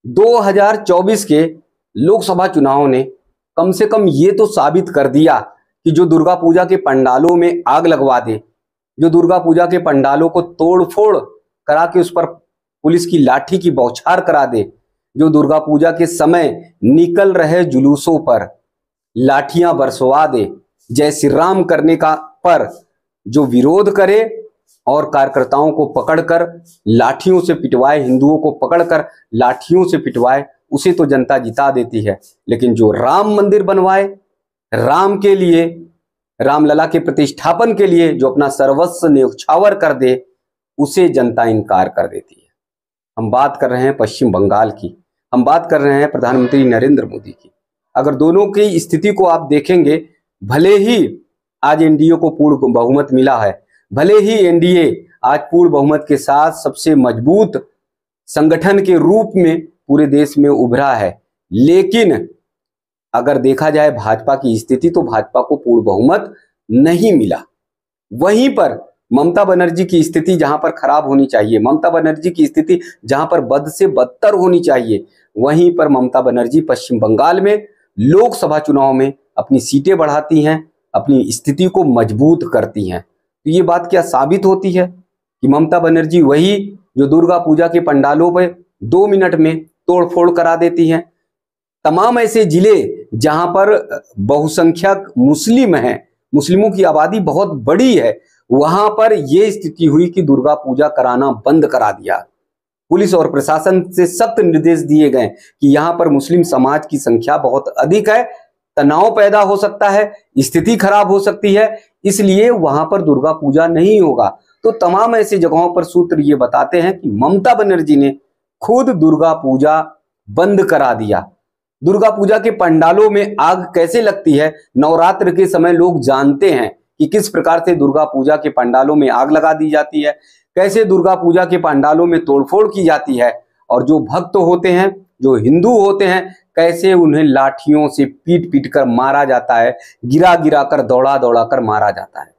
2024 के लोकसभा चुनाव ने कम से कम ये तो साबित कर दिया कि जो दुर्गा पूजा के पंडालों में आग लगवा दे, जो दुर्गा पूजा के पंडालों को तोड़फोड़ करा के उस पर पुलिस की लाठी की बौछार करा दे, जो दुर्गा पूजा के समय निकल रहे जुलूसों पर लाठियां बरसवा दे, जय श्री राम करने का पर जो विरोध करे और कार्यकर्ताओं को पकड़कर लाठियों से पिटवाए, हिंदुओं को पकड़कर लाठियों से पिटवाए, उसे तो जनता जिता देती है। लेकिन जो राम मंदिर बनवाए, राम के लिए, रामलला के प्रतिष्ठापन के लिए जो अपना सर्वस्व न्यौछावर कर दे, उसे जनता इनकार कर देती है। हम बात कर रहे हैं पश्चिम बंगाल की, हम बात कर रहे हैं प्रधानमंत्री नरेंद्र मोदी की। अगर दोनों की स्थिति को आप देखेंगे, भले ही आज एनडीए को पूर्ण बहुमत मिला है, भले ही एनडीए आज पूर्ण बहुमत के साथ सबसे मजबूत संगठन के रूप में पूरे देश में उभरा है, लेकिन अगर देखा जाए भाजपा की स्थिति तो भाजपा को पूर्ण बहुमत नहीं मिला। वहीं पर ममता बनर्जी की स्थिति जहां पर खराब होनी चाहिए, ममता बनर्जी की स्थिति जहां पर बद से बदतर होनी चाहिए, वहीं पर ममता बनर्जी पश्चिम बंगाल में लोकसभा चुनाव में अपनी सीटें बढ़ाती हैं, अपनी स्थिति को मजबूत करती हैं। तो ये बात क्या साबित होती है कि ममता बनर्जी वही जो दुर्गा पूजा के पंडालों पर 2 मिनट में तोड़फोड़ करा देती हैं। तमाम ऐसे जिले जहां पर बहुसंख्यक मुस्लिम हैं, मुस्लिमों की आबादी बहुत बड़ी है, वहां पर यह स्थिति हुई कि दुर्गा पूजा कराना बंद करा दिया। पुलिस और प्रशासन से सख्त निर्देश दिए गए कि यहां पर मुस्लिम समाज की संख्या बहुत अधिक है, तनाव पैदा हो सकता है, स्थिति खराब हो सकती है, इसलिए वहां पर दुर्गा पूजा नहीं होगा। तो तमाम ऐसी जगहों पर सूत्र ये बताते हैं कि ममता बनर्जी ने खुद दुर्गा पूजा बंद करा दिया। दुर्गा पूजा के पंडालों में आग कैसे लगती है, नवरात्र के समय लोग जानते हैं कि किस प्रकार से दुर्गा पूजा के पंडालों में आग लगा दी जाती है, कैसे दुर्गा पूजा के पंडालों में तोड़फोड़ की जाती है, और जो भक्त होते हैं, जो हिंदू होते हैं, कैसे उन्हें लाठियों से पीट पीट कर मारा जाता है, गिरा गिरा कर, दौड़ा दौड़ा कर मारा जाता है।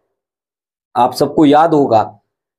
आप सबको याद होगा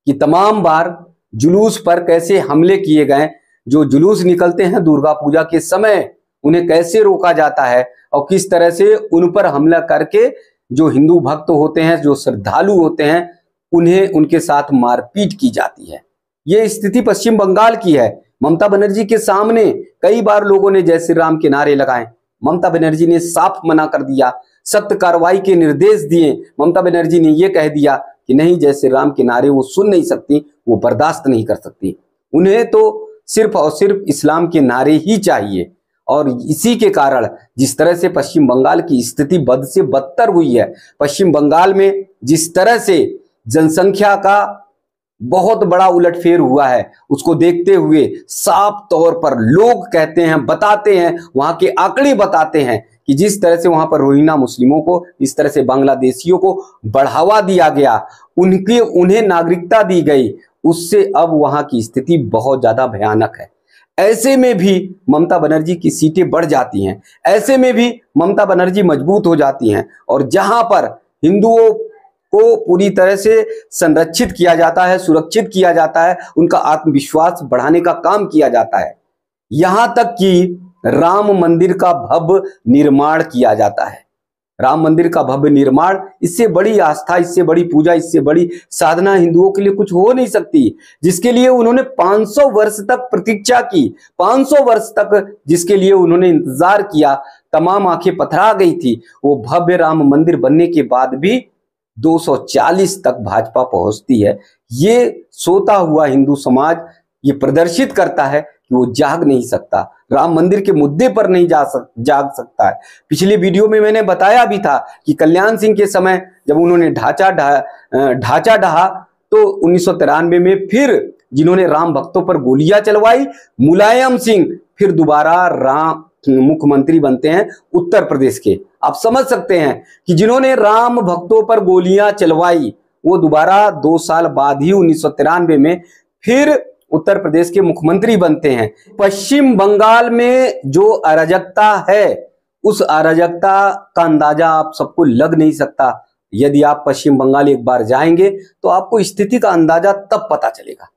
कि तमाम बार जुलूस पर कैसे हमले किए गए। जो जुलूस निकलते हैं दुर्गा पूजा के समय, उन्हें कैसे रोका जाता है और किस तरह से उन पर हमला करके जो हिंदू भक्त होते हैं, जो श्रद्धालु होते हैं, उन्हें उनके साथ मारपीट की जाती है। ये स्थिति पश्चिम बंगाल की है। ममता बनर्जी के सामने कई बार लोगों ने जय श्री राम के नारे लगाए, ममता बनर्जी ने साफ मना कर दिया, सख्त कार्रवाई के निर्देश दिए। ममता बनर्जी ने यह कह दिया कि नहीं, जय श्री राम के नारे वो सुन नहीं सकती, वो बर्दाश्त नहीं कर सकती, उन्हें तो सिर्फ और सिर्फ इस्लाम के नारे ही चाहिए। और इसी के कारण जिस तरह से पश्चिम बंगाल की स्थिति बद से बदतर हुई है, पश्चिम बंगाल में जिस तरह से जनसंख्या का बहुत बड़ा उलटफेर हुआ है, उसको देखते हुए साफ तौर पर लोग कहते हैं, बताते हैं, वहां के आंकड़े बताते हैं कि जिस तरह से वहां पर रोहिंग्या मुस्लिमों को, इस तरह से बांग्लादेशियों को बढ़ावा दिया गया, उन्हें नागरिकता दी गई, उससे अब वहां की स्थिति बहुत ज्यादा भयानक है। ऐसे में भी ममता बनर्जी की सीटें बढ़ जाती हैं, ऐसे में भी ममता बनर्जी मजबूत हो जाती हैं, और जहां पर हिंदुओं को पूरी तरह से संरक्षित किया जाता है, सुरक्षित किया जाता है, उनका आत्मविश्वास बढ़ाने का काम किया जाता है, यहां तक कि राम मंदिर का भव्य निर्माण किया जाता है। राम मंदिर का भव्य निर्माण, इससे बड़ी आस्था, इससे बड़ी पूजा, इससे बड़ी साधना हिंदुओं के लिए कुछ हो नहीं सकती, जिसके लिए उन्होंने 500 वर्ष तक प्रतीक्षा की, 500 वर्ष तक जिसके लिए उन्होंने इंतजार किया, तमाम आंखें पथरा गई थी। वो भव्य राम मंदिर बनने के बाद भी 240 तक भाजपा पहुंचती है। ये सोता हुआ हिंदू समाज ये प्रदर्शित करता है कि वो जाग नहीं सकता, राम मंदिर के मुद्दे पर नहीं जाग सकता है। पिछले वीडियो में मैंने बताया भी था कि कल्याण सिंह के समय जब उन्होंने ढांचा ढहा तो 1993 में फिर जिन्होंने राम भक्तों पर गोलियां चलवाई, मुलायम सिंह फिर दोबारा राम मुख्यमंत्री बनते हैं उत्तर प्रदेश के। आप समझ सकते हैं कि जिन्होंने राम भक्तों पर गोलियां चलवाई, वो दोबारा 2 साल बाद ही 1993 में फिर उत्तर प्रदेश के मुख्यमंत्री बनते हैं। पश्चिम बंगाल में जो अराजकता है, उस अराजकता का अंदाजा आप सबको लग नहीं सकता। यदि आप पश्चिम बंगाल एक बार जाएंगे तो आपको स्थिति का अंदाजा तब पता चलेगा।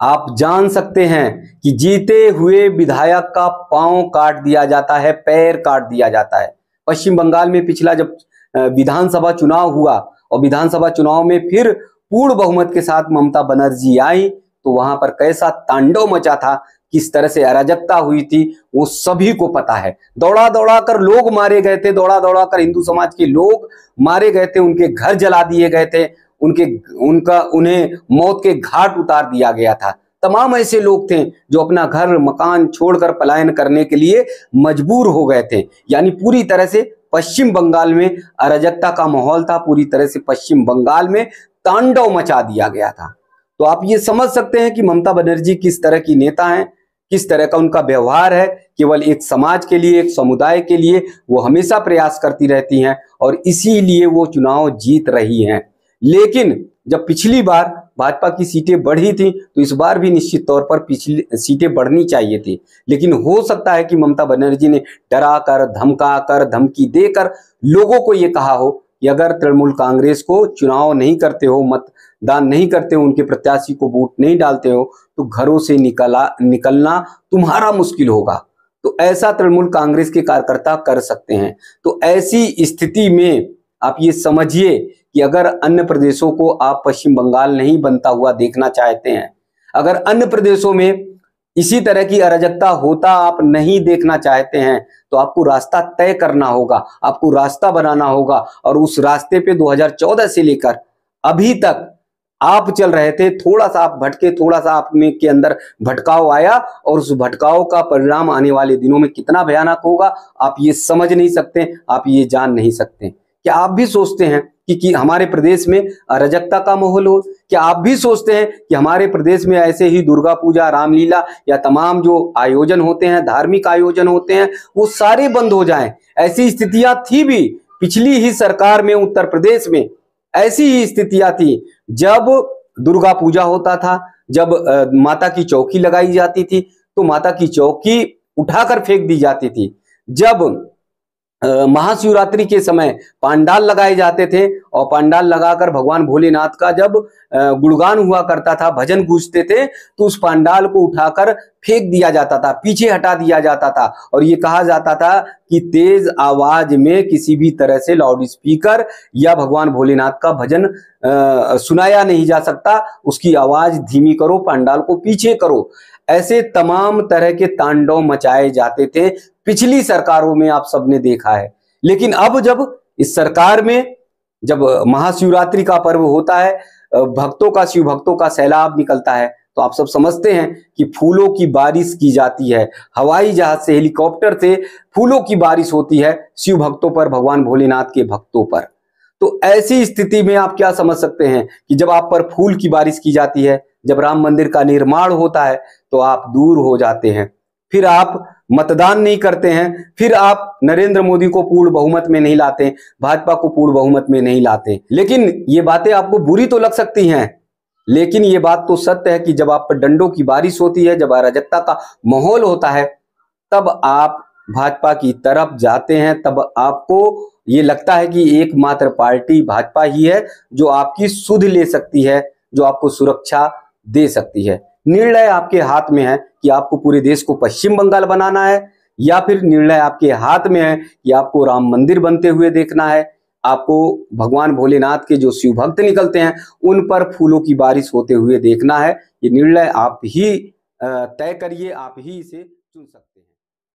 आप जान सकते हैं कि जीते हुए विधायक का पांव काट दिया जाता है, पैर काट दिया जाता है। पश्चिम बंगाल में पिछला जब विधानसभा चुनाव हुआ और विधानसभा चुनाव में फिर पूर्ण बहुमत के साथ ममता बनर्जी आई, तो वहां पर कैसा तांडव मचा था, किस तरह से अराजकता हुई थी, वो सभी को पता है। दौड़ा दौड़ा कर लोग मारे गए थे, दौड़ा दौड़ा कर हिंदू समाज के लोग मारे गए थे, उनके घर जला दिए गए थे, उन्हें मौत के घाट उतार दिया गया था। तमाम ऐसे लोग थे जो अपना घर मकान छोड़कर पलायन करने के लिए मजबूर हो गए थे। यानी पूरी तरह से पश्चिम बंगाल में अराजकता का माहौल था, पूरी तरह से पश्चिम बंगाल में तांडव मचा दिया गया था। तो आप ये समझ सकते हैं कि ममता बनर्जी किस तरह की नेता हैं, किस तरह का उनका व्यवहार है। केवल एक समाज के लिए, एक समुदाय के लिए वो हमेशा प्रयास करती रहती हैं और इसीलिए वो चुनाव जीत रही हैं। लेकिन जब पिछली बार भाजपा की सीटें बढ़ी थी, तो इस बार भी निश्चित तौर पर पिछली सीटें बढ़नी चाहिए थी। लेकिन हो सकता है कि ममता बनर्जी ने डरा कर, धमका कर, धमकी देकर लोगों को ये कहा हो कि अगर तृणमूल कांग्रेस को चुनाव नहीं करते हो, मतदान नहीं करते हो, उनके प्रत्याशी को वोट नहीं डालते हो, तो घरों से निकलना तुम्हारा मुश्किल होगा। तो ऐसा तृणमूल कांग्रेस के कार्यकर्ता कर सकते हैं। तो ऐसी स्थिति में आप ये समझिए कि अगर अन्य प्रदेशों को आप पश्चिम बंगाल नहीं बनता हुआ देखना चाहते हैं, अगर अन्य प्रदेशों में इसी तरह की अराजकता होता आप नहीं देखना चाहते हैं, तो आपको रास्ता तय करना होगा, आपको रास्ता बनाना होगा। और उस रास्ते पे 2014 से लेकर अभी तक आप चल रहे थे, थोड़ा सा आप भटके, थोड़ा सा आप में के अंदर भटकाव आया, और उस भटकाव का परिणाम आने वाले दिनों में कितना भयानक होगा आप ये समझ नहीं सकते, आप ये जान नहीं सकते। क्या आप भी सोचते हैं कि हमारे प्रदेश में अराजकता का माहौल हो? क्या आप भी सोचते हैं कि हमारे प्रदेश में ऐसे ही दुर्गा पूजा, रामलीला या तमाम जो आयोजन होते हैं, धार्मिक आयोजन होते हैं, वो सारे बंद हो जाएं? ऐसी स्थितियां थी भी पिछली ही सरकार में, उत्तर प्रदेश में ऐसी ही स्थितियां थी। जब दुर्गा पूजा होता था, जब माता की चौकी लगाई जाती थी, तो माता की चौकी उठाकर फेंक दी जाती थी। जब महाशिवरात्रि के समय पंडाल लगाए जाते थे और पंडाल लगाकर भगवान भोलेनाथ का जब गुणगान हुआ करता था, भजन गूंजते थे, तो उस पंडाल को उठाकर फेंक दिया जाता था, पीछे हटा दिया जाता था और ये कहा जाता था कि तेज आवाज में किसी भी तरह से लाउड स्पीकर या भगवान भोलेनाथ का भजन सुनाया नहीं जा सकता, उसकी आवाज धीमी करो, पंडाल को पीछे करो। ऐसे तमाम तरह के तांडव मचाए जाते थे पिछली सरकारों में, आप सबने देखा है। लेकिन अब जब इस सरकार में जब महाशिवरात्रि का पर्व होता है, भक्तों का, शिव भक्तों का सैलाब निकलता है, तो आप सब समझते हैं कि फूलों की बारिश की जाती है, हवाई जहाज से, हेलीकॉप्टर से फूलों की बारिश होती है शिव भक्तों पर, भगवान भोलेनाथ के भक्तों पर। तो ऐसी स्थिति में आप क्या समझ सकते हैं कि जब आप पर फूल की बारिश की जाती है, जब राम मंदिर का निर्माण होता है, तो आप दूर हो जाते हैं, फिर आप मतदान नहीं करते हैं, फिर आप नरेंद्र मोदी को पूर्ण बहुमत में नहीं लाते, भाजपा को पूर्ण बहुमत में नहीं लाते। लेकिन ये बातें आपको बुरी तो लग सकती हैं, लेकिन ये बात तो सत्य है कि जब आप पर डंडों की बारिश होती है, जब अराजकता का माहौल होता है, तब आप भाजपा की तरफ जाते हैं, तब आपको ये लगता है कि एकमात्र पार्टी भाजपा ही है जो आपकी सुध ले सकती है, जो आपको सुरक्षा दे सकती है। निर्णय आपके हाथ में है कि आपको पूरे देश को पश्चिम बंगाल बनाना है, या फिर निर्णय आपके हाथ में है कि आपको राम मंदिर बनते हुए देखना है, आपको भगवान भोलेनाथ के जो शिव भक्त निकलते हैं उन पर फूलों की बारिश होते हुए देखना है। ये निर्णय आप ही तय करिए, आप ही इसे चुन सकते हैं।